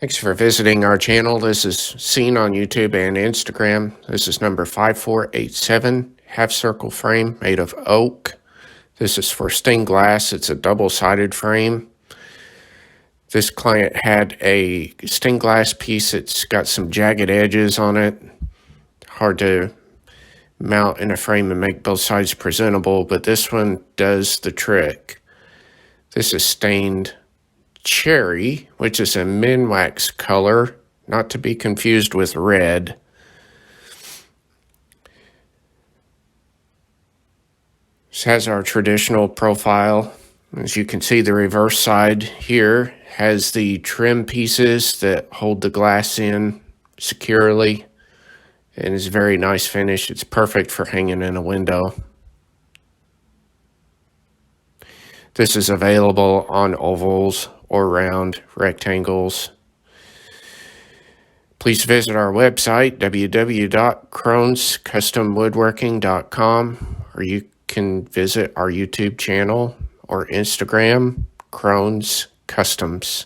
Thanks for visiting our channel. This is seen on YouTube and Instagram. This is number 5487, half circle frame made of oak. This is for stained glass. It's a double-sided frame. This client had a stained glass piece. It's got some jagged edges on it. Hard to mount in a frame and make both sides presentable, but this one does the trick. This is stained cherry, which is a Minwax color, not to be confused with red. This has our traditional profile. As you can see, the reverse side here has the trim pieces that hold the glass in securely, and is a very nice finish. It's perfect for hanging in a window. This is available on ovals or round rectangles. Please visit our website, www.cronescustomwoodworking.com, or you can visit our YouTube channel or Instagram, Crones Customs.